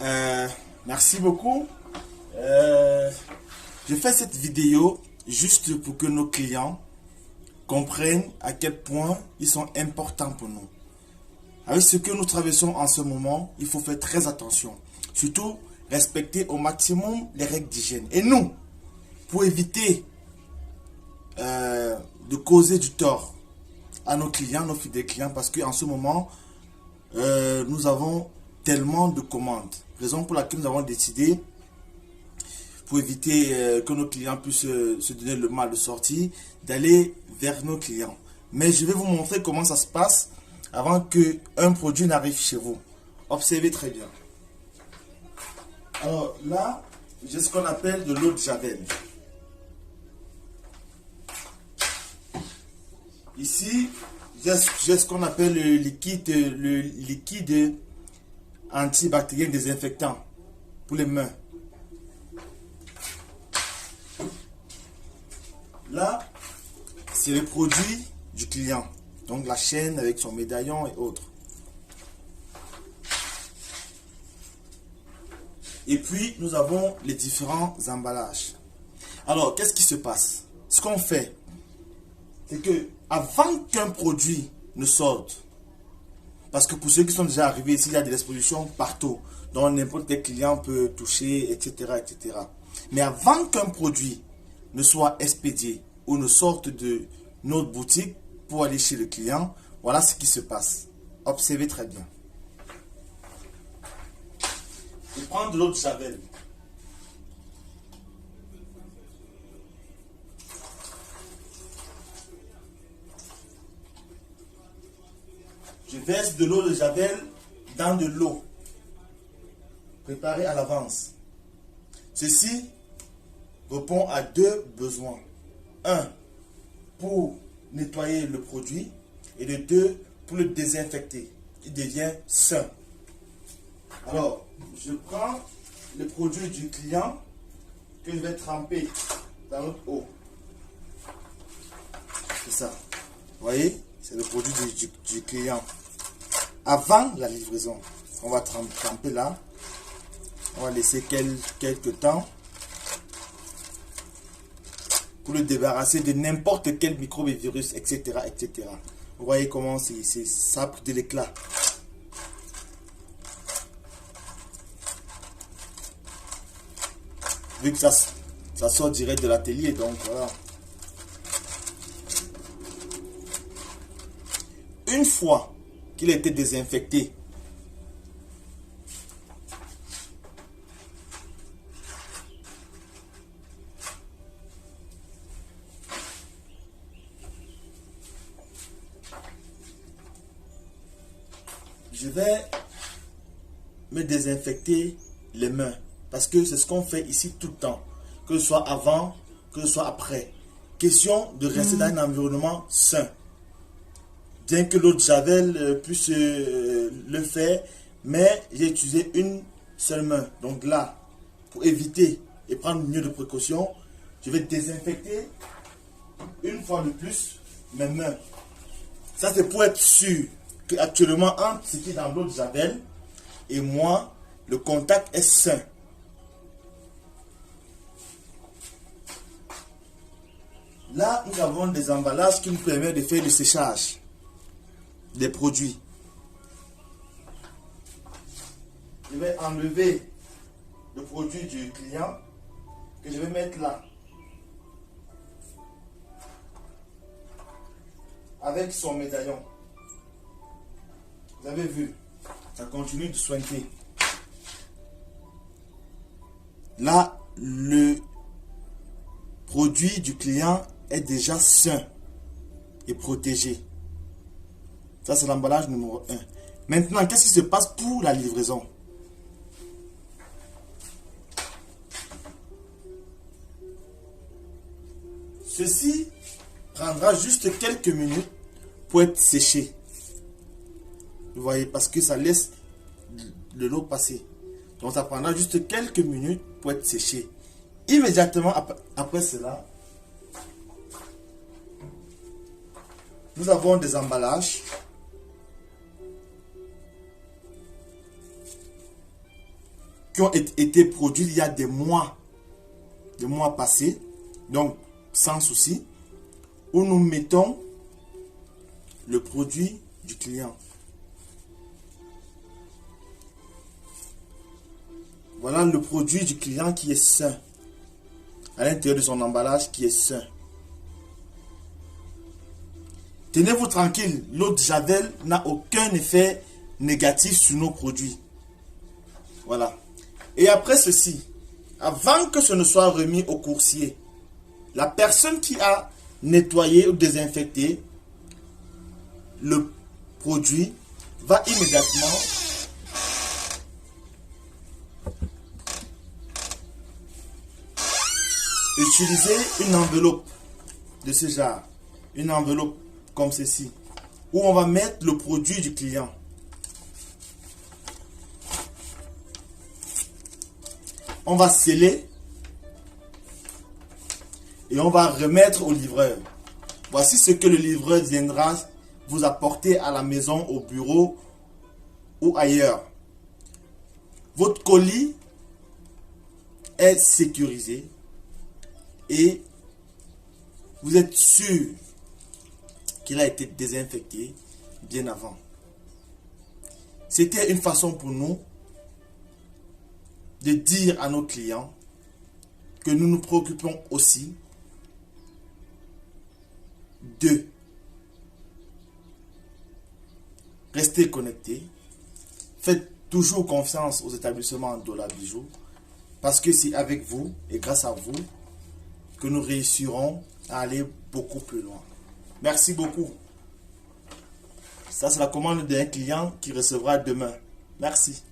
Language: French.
Euh, Merci beaucoup. Euh, je fais cette vidéo juste pour que nos clients comprennent à quel point ils sont importants pour nous. Avec ce que nous traversons en ce moment, il faut faire très attention. Surtout, respecter au maximum les règles d'hygiène. Et nous, pour éviter de causer du tort à nos clients, nos fidèles clients, parce qu'en ce moment, nous avons tellement de commandes. Raison pour laquelle nous avons décidé, pour éviter que nos clients puissent se donner le mal de sortie, d'aller vers nos clients. Mais je vais vous montrer comment ça se passe avant qu'un produit n'arrive chez vous. Observez très bien. Alors là, j'ai ce qu'on appelle de l'eau de Javel. Ici, j'ai ce qu'on appelle le liquide antibactérien désinfectant pour les mains. Là, c'est le produit du client. Donc la chaîne avec son médaillon et autres. Et puis, nous avons les différents emballages. Alors, qu'est-ce qui se passe? Ce qu'on fait, c'est que avant qu'un produit ne sorte, parce que pour ceux qui sont déjà arrivés ici, il y a des expositions partout, dont n'importe quel client peut toucher, etc., etc. Mais avant qu'un produit ne soit expédié ou ne sorte de notre boutique pour aller chez le client, voilà ce qui se passe. Observez très bien. Je prends de l'eau de Javel. Je verse de l'eau de Javel dans de l'eau préparée à l'avance. Ceci répond à deux besoins. Un, pour nettoyer le produit, et de deux, pour le désinfecter. Il devient sain. Alors, je prends le produit du client que je vais tremper dans notre eau. C'est ça. Vous voyez, c'est le produit du client. Avant la livraison, on va tremper là. On va laisser quelques temps pour le débarrasser de n'importe quel microbe et virus, etc., etc. Vous voyez comment ça a pris de l'éclat. Vu que ça sort direct de l'atelier, donc voilà. Une fois qu'il a été désinfecté, je vais me désinfecter les mains. Parce que c'est ce qu'on fait ici tout le temps. Que ce soit avant, que ce soit après. Question de rester dans un environnement sain. Bien que l'eau de Javel puisse le faire, mais j'ai utilisé une seule main. Donc là, pour éviter et prendre mieux de précautions, je vais désinfecter une fois de plus mes mains. Ça, c'est pour être sûr qu'actuellement, entre ce qui est dans l'eau de Javel et moi, le contact est sain. Là, nous avons des emballages qui nous permettent de faire le séchage des produits. Je vais enlever le produit du client que je vais mettre là. Avec son médaillon. Vous avez vu, ça continue de soigner. Là, le produit du client est déjà sain et protégé. Ça, c'est l'emballage numéro 1. Maintenant, qu'est-ce qui se passe pour la livraison? Ceci prendra juste quelques minutes pour être séché. Vous voyez, parce que ça laisse de l'eau passer. Donc, ça prendra juste quelques minutes pour être séché. Immédiatement après cela, nous avons des emballages qui ont été produits il y a des mois passés, donc sans souci, où nous mettons le produit du client. Voilà le produit du client qui est sain, à l'intérieur de son emballage qui est sain. Tenez-vous tranquille, l'eau de Javel n'a aucun effet négatif sur nos produits. Voilà. Et après ceci, avant que ce ne soit remis au coursier, la personne qui a nettoyé ou désinfecté le produit va immédiatement utiliser une enveloppe de ce genre, une enveloppe comme ceci, où on va mettre le produit du client. On va sceller et on va remettre au livreur. Voici ce que le livreur viendra vous apporter à la maison, au bureau ou ailleurs. Votre colis est sécurisé et vous êtes sûr qu'il a été désinfecté bien avant. C'était une façon pour nous de dire à nos clients que nous nous préoccupons aussi de rester connectés. Faites toujours confiance aux établissements Dola Bijou, parce que c'est avec vous et grâce à vous que nous réussirons à aller beaucoup plus loin. Merci beaucoup. Ça, c'est la commande d'un client qui recevra demain. Merci.